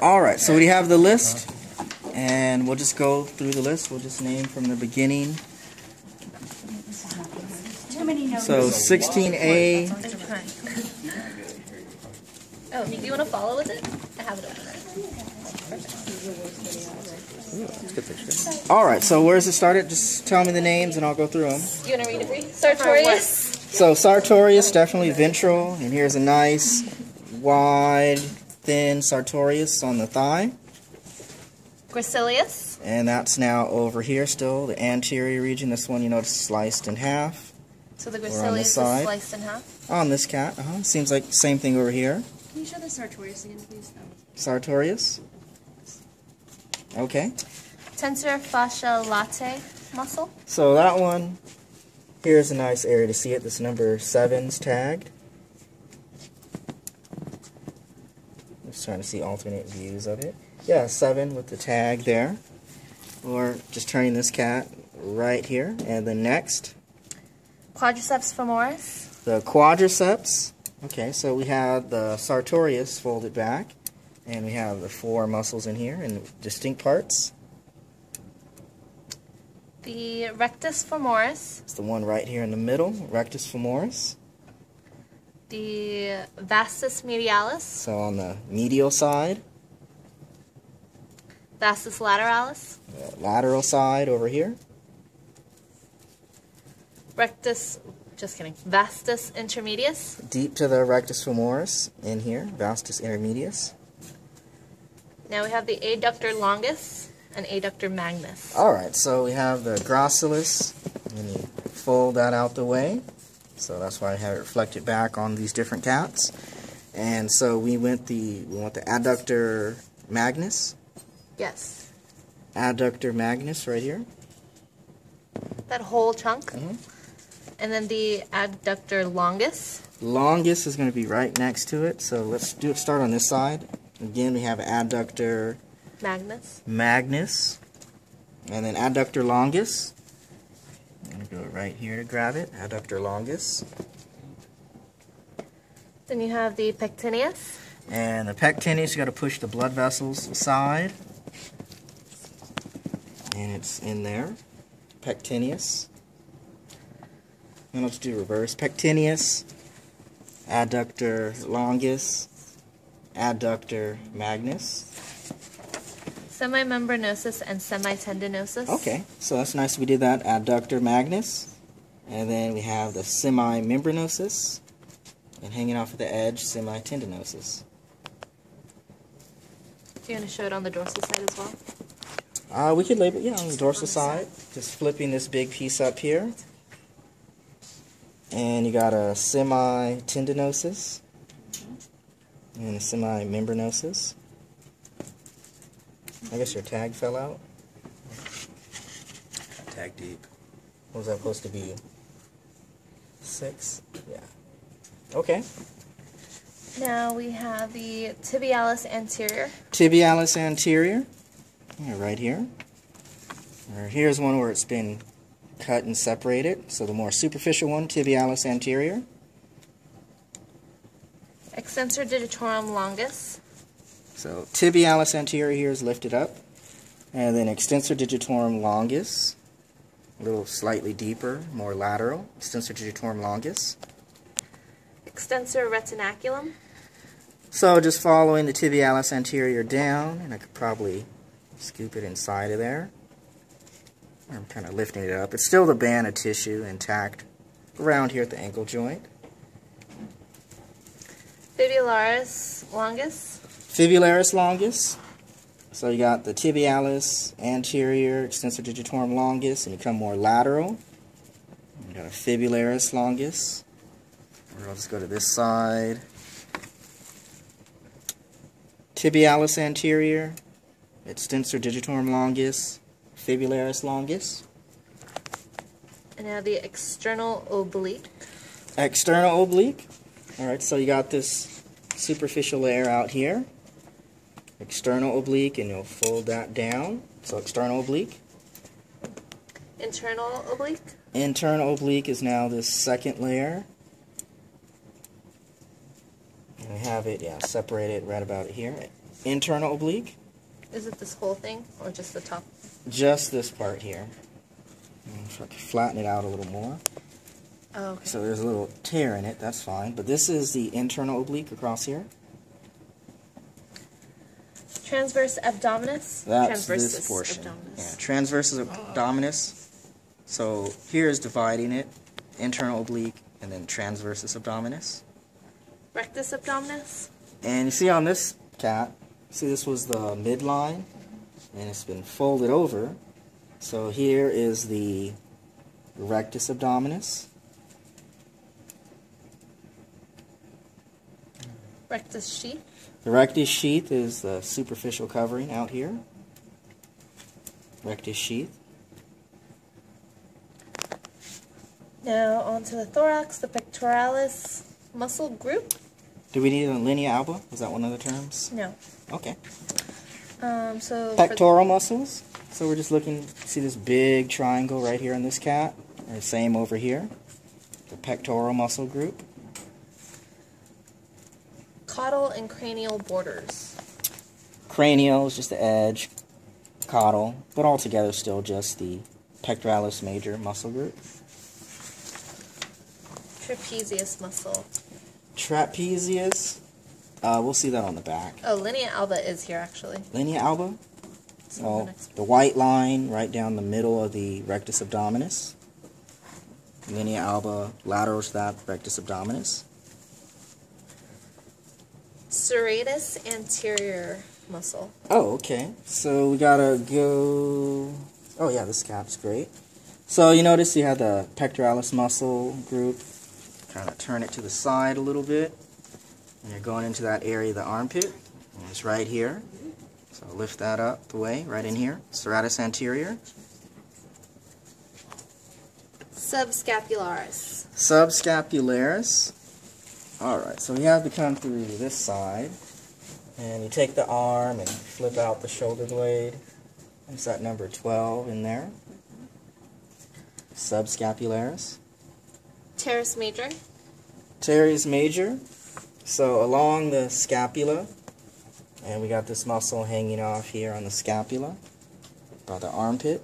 Alright, so we have the list, and we'll just go through the list. We'll just name from the beginning. So 16A. Oh, do you want to follow with it? I have it open. Alright, so where's it started? Just tell me the names and I'll go through them. You want to read it for me? Sartorius. So Sartorius, definitely ventral, and here's a nice, wide, thin Sartorius on the thigh. Gracilius. And that's now over here still, the anterior region. This one, you notice, sliced in half. So the Gracilius is sliced in half? On this cat, Seems like the same thing over here. Can you show the Sartorius again, please? Sartorius. Okay. Tensor fascia latae muscle. So that one, here's a nice area to see it. This number 7's tagged. Just trying to see alternate views of it. Yeah, 7 with the tag there. Or just turning this cat right here. And then next, Quadriceps femoris. the quadriceps. Okay, so we have the sartorius folded back. And we have the 4 muscles in here in distinct parts. The rectus femoris. It's the one right here in the middle, rectus femoris. The vastus medialis. So on the medial side. Vastus lateralis. The lateral side over here. Vastus intermedius. Deep to the rectus femoris in here, vastus intermedius. Now we have the adductor longus and adductor magnus. Alright, so we have the gracilis, and you fold that out the way. So that's why I have it reflected back on these different cats. And so we want the adductor magnus. Yes. Adductor magnus right here. That whole chunk. And then the adductor longus. Longus is going to be right next to it. So let's start on this side. Again, we have adductor magnus. And then adductor longus. I'm going to go right here to grab it. Adductor longus. Then you have the pectineus. And the pectineus, you got to push the blood vessels aside. And it's in there. Pectineus. And let's do reverse. Pectineus, adductor longus, adductor magnus. Semimembranosus and semitendinosus. Okay, so that's nice we did that. Adductor magnus. And then we have the semimembranosus. And hanging off at the edge, semitendinosus. Do you want to show it on the dorsal side as well? We could label it, on the dorsal side. Just flipping this big piece up here. And you got a semitendinosus. And a semimembranosus. I guess your tag fell out. Tag deep. What was that supposed to be? 6? Yeah. Okay. Now we have the tibialis anterior. Tibialis anterior. Yeah, right here. Here's one where it's been cut and separated. So the more superficial one, tibialis anterior. Extensor digitorum longus. So tibialis anterior here is lifted up. And then extensor digitorum longus. A little slightly deeper, more lateral. Extensor digitorum longus. Extensor retinaculum. So just following the tibialis anterior down, and I could probably scoop it inside of there. I'm kind of lifting it up. It's still the band of tissue intact around here at the ankle joint. Fibularis longus. Fibularis longus. So you got the tibialis anterior, extensor digitorum longus, and you come more lateral. You got a fibularis longus. Or I'll just go to this side. Tibialis anterior, extensor digitorum longus, fibularis longus. And now the external oblique. External oblique. Alright, so you got this superficial layer out here. External oblique, and you'll fold that down. So external oblique. Internal oblique. Internal oblique is now this second layer. And we have it, separated right about here. internal oblique. Is it this whole thing or just the top? Just this part here. If I can flatten it out a little more. Oh, okay. So there's a little tear in it, that's fine. But this is the internal oblique across here. Transverse abdominis? That's this portion. Abdominis. Yeah, transversus abdominis. So here is dividing it, internal oblique, and then transversus abdominis. Rectus abdominis? And you see on this cat, see this was the midline, and it's been folded over. So here is the rectus abdominis. Rectus sheath? The rectus sheath is the superficial covering out here. Rectus sheath. Now onto the thorax, the pectoralis muscle group. Do we need a linea alba? Is that one of the terms? No. Okay. So Pectoral muscles. So we're just looking, see this big triangle right here in this cat? And same over here. The pectoral muscle group. caudal and cranial borders. Cranial is just the edge. Caudal, but altogether still just the pectoralis major muscle group. Trapezius muscle. Trapezius, we'll see that on the back. Oh, linea alba is here actually. Linea alba? So Oh, the white line right down the middle of the rectus abdominis. Linea alba lateral to that rectus abdominis. Serratus anterior muscle. Oh, okay. So we gotta go... Oh yeah, this cap's great. So you notice you have the pectoralis muscle group. Kind of turn it to the side a little bit. And you're going into that area of the armpit. And it's right here. So lift that up the way, right in here. Serratus anterior. Subscapularis. Subscapularis. Alright, so we have to come through this side. And you take the arm and flip out the shoulder blade. It's that number 12 in there. Subscapularis. Teres major. Teres major. So along the scapula, and we got this muscle hanging off here on the scapula, by the armpit.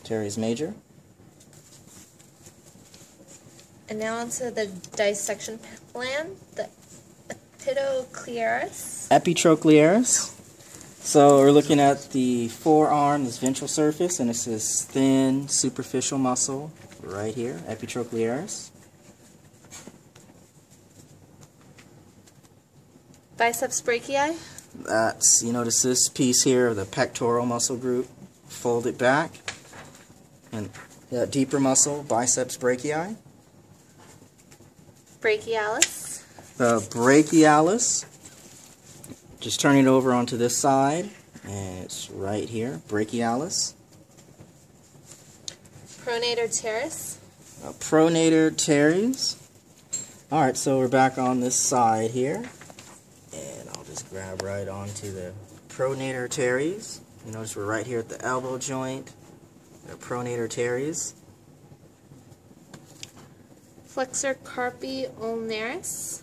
Teres major. And now onto the dissection plan, the epitoclearis. Epitroclearis. So we're looking at the forearm, this ventral surface, and it's this thin superficial muscle right here, epitroclearis. Biceps brachii. That's, you notice this piece here of the pectoral muscle group, fold it back, and that deeper muscle, biceps brachii. Brachialis. The brachialis, just turn it over onto this side, and it's right here, brachialis. Pronator teres. Pronator teres. Alright, so we're back on this side here, and I'll just grab right onto the pronator teres. You notice we're right here at the elbow joint, the pronator teres. Flexor carpi ulnaris.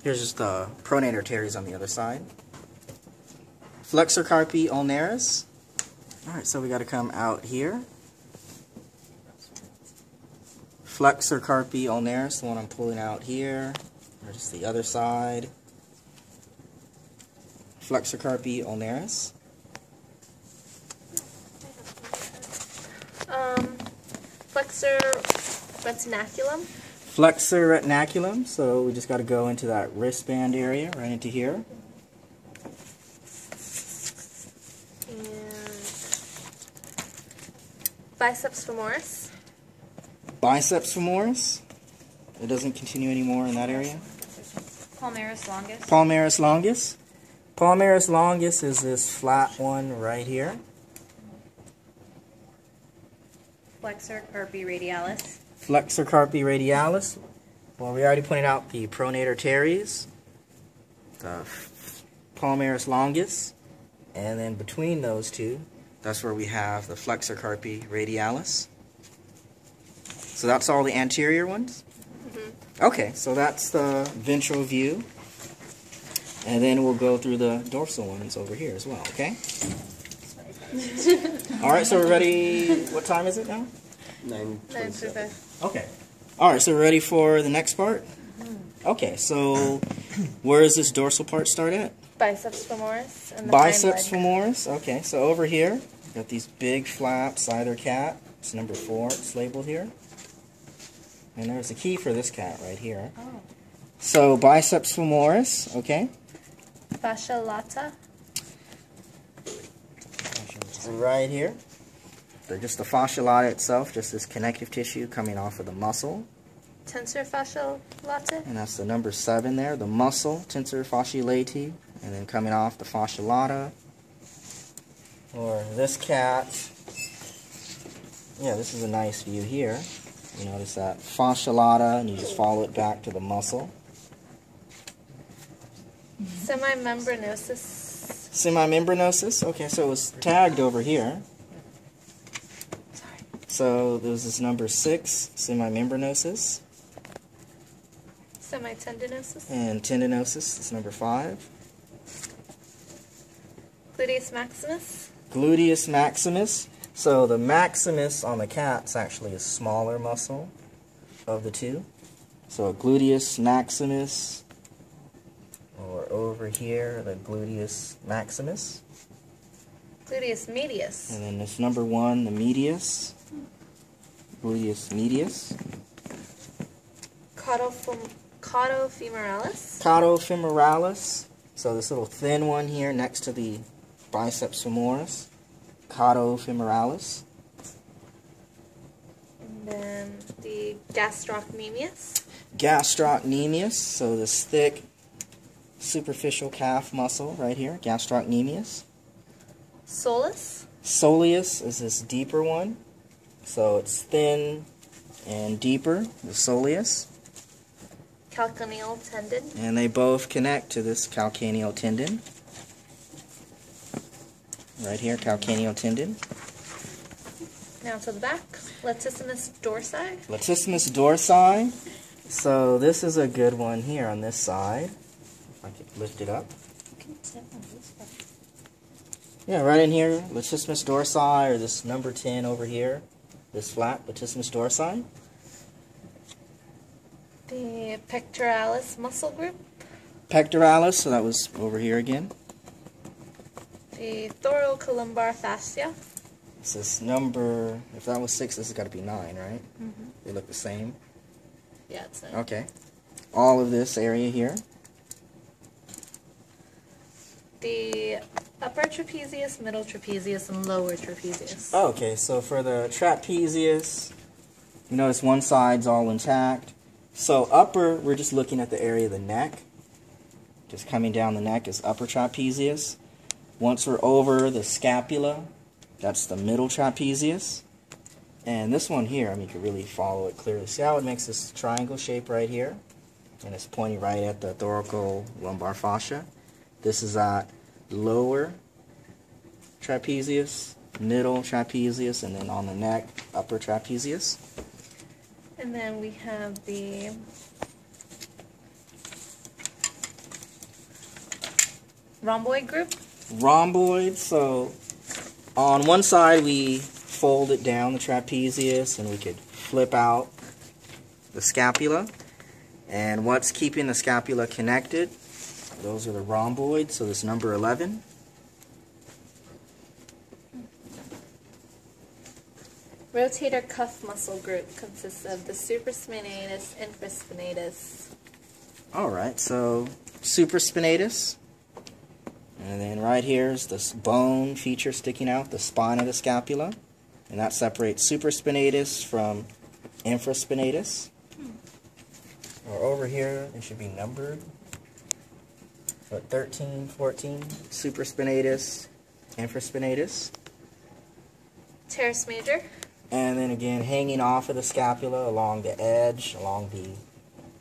Here's just the pronator teres on the other side. Flexor carpi ulnaris. Alright, so we got to come out here. Flexor carpi ulnaris, the one I'm pulling out here. Or just the other side. Flexor carpi ulnaris. Flexor retinaculum. Flexor retinaculum, so we just got to go into that wristband area, right into here. And biceps femoris. Biceps femoris. It doesn't continue anymore in that area. Palmaris longus. Palmaris longus. Palmaris longus is this flat one right here. Flexor carpi radialis. Flexor carpi radialis. Well, we already pointed out the pronator teres, the palmaris longus, and then between those two, that's where we have the flexor carpi radialis. So that's all the anterior ones. Okay, so that's the ventral view. And then we'll go through the dorsal ones over here as well, okay? Alright, so we're ready. What time is it now? 9:25. Okay. Alright, so we're ready for the next part? Okay, so where does this dorsal part start at? Biceps femoris. And the Biceps hind femoris. Okay, so over here, got these big flaps, either cat. It's number 4, it's labeled here. And there's a key for this cat right here. Oh. So biceps femoris, okay? Fascia lata. Right here. They're just the fascia lata itself, just this connective tissue coming off of the muscle. Tensor fascia lata. And that's the number 7 there, the muscle, tensor fasciae latae. And then coming off the fascia lata. Or this cat. Yeah, this is a nice view here. You notice that fascia lata, and you just follow it back to the muscle. Semimembranosus. Semimembranosus. Okay, so it was tagged over here. So there's this number 6, semimembranosus. Semitendinosus. And tendinosus is number 5. Gluteus maximus. Gluteus maximus. So the maximus on the cat's actually a smaller muscle of the two. So a gluteus maximus, or over here, the gluteus maximus. Gluteus medius. And then this number 1, the medius. Gluteus medius. Caudofemoralis. Caudofemoralis. So this little thin one here next to the biceps femoris. Caudofemoralis. And then the gastrocnemius. Gastrocnemius. So this thick superficial calf muscle right here. Gastrocnemius. Soleus. Soleus is this deeper one. So it's thin and deeper, the soleus. Calcaneal tendon. And they both connect to this calcaneal tendon. Right here, calcaneal tendon. Now to the back. Latissimus dorsi. Latissimus dorsi. So this is a good one here on this side. If I could lift it up. Yeah, right in here, latissimus dorsi, or this number 10 over here. This flat, latissimus dorsi. The pectoralis muscle group. Pectoralis, so that was over here again. The thoracolumbar fascia. This is number, if that was 6, this has got to be 9, right? Mm-hmm. They look the same. Yeah, it's that. Okay. All of this area here. The upper trapezius, middle trapezius, and lower trapezius. Oh, okay, so for the trapezius, you notice one side's all intact. So upper, we're just looking at the area of the neck. Just coming down the neck is upper trapezius. Once we're over the scapula, that's the middle trapezius. And this one here, I mean, you can really follow it clearly. See how it makes this triangle shape right here? And it's pointing right at the thoracolumbar fascia. This is at lower trapezius, middle trapezius, and then on the neck, upper trapezius. And then we have the rhomboid group. Rhomboid, so on one side we fold it down the trapezius and we could flip out the scapula. And what's keeping the scapula connected? Those are the rhomboids, so this number 11. Rotator cuff muscle group consists of the supraspinatus, infraspinatus. Alright, so supraspinatus. And then right here is this bone feature sticking out, the spine of the scapula. And that separates supraspinatus from infraspinatus. Or over here, they should be numbered. So 13, 14, supraspinatus, infraspinatus. Teres major. And then again, hanging off of the scapula along the edge, along the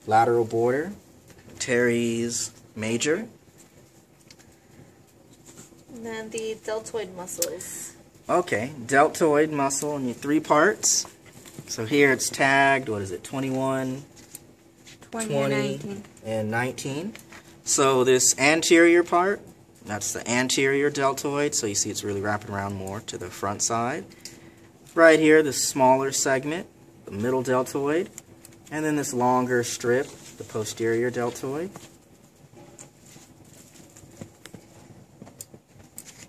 lateral border, teres major. And then the deltoid muscles. Okay, deltoid muscle in 3 parts. So here it's tagged, what is it, 21, 20, and 19. So this anterior part, that's the anterior deltoid, so you see it's really wrapping around more to the front side. Right here, the smaller segment, the middle deltoid, and then this longer strip, the posterior deltoid.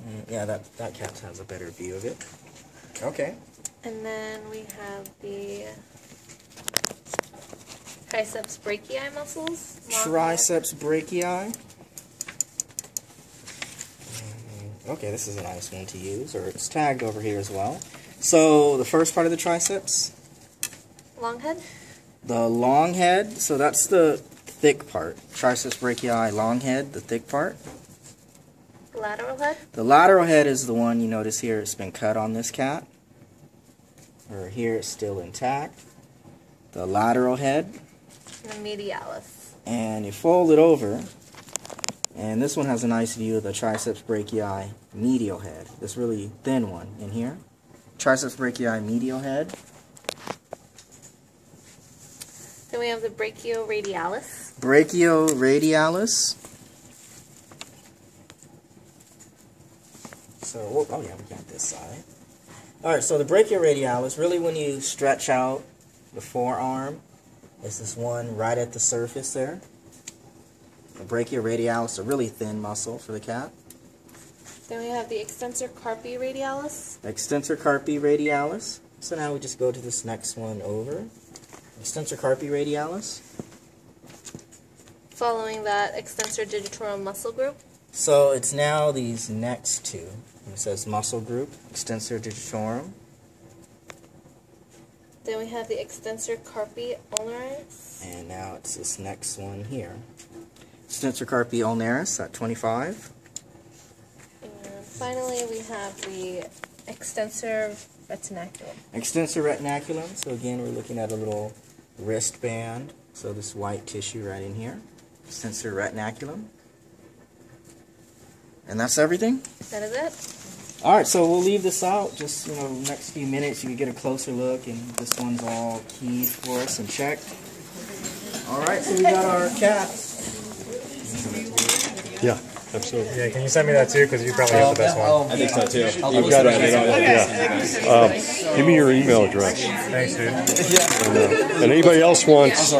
And yeah, that cat has a better view of it. Okay. And then we have the triceps brachii muscles. Triceps brachii. Okay, this is a nice one to use, or it's tagged over here as well. So the first part of the triceps. Long head. The long head, so that's the thick part. Triceps brachii, long head, the thick part. Lateral head. The lateral head is the one you notice here. It's been cut on this cat. Or here it's still intact. The lateral head. And the medialis. And you fold it over, and this one has a nice view of the triceps brachii medial head. This really thin one in here. Triceps brachii medial head. Then we have the brachioradialis. Brachioradialis. So, oh yeah, we got this side. Alright, so the brachioradialis, really when you stretch out the forearm, it's this one right at the surface there. The brachioradialis, a really thin muscle for the cat. Then we have the extensor carpi radialis. Extensor carpi radialis. So now we just go to this next one over. Extensor carpi radialis. Following that, extensor digitorum muscle group. So it's now these next two. It says muscle group, extensor digitorum. Then we have the extensor carpi ulnaris. And now it's this next one here. Extensor carpi ulnaris at 25. And finally we have the extensor retinaculum. Extensor retinaculum. So again, we're looking at a little wristband. So this white tissue right in here. Extensor retinaculum. And that's everything? That is it. Alright, so we'll leave this out. Just, next few minutes you can get a closer look, and this one's all keyed for us and checked. Alright, so we got our cat. Yeah, absolutely. Yeah, can you send me that too? Because you probably have the best one. I think so too. I've got it. Yeah. Give me your email address. Thanks, dude. And anybody else wants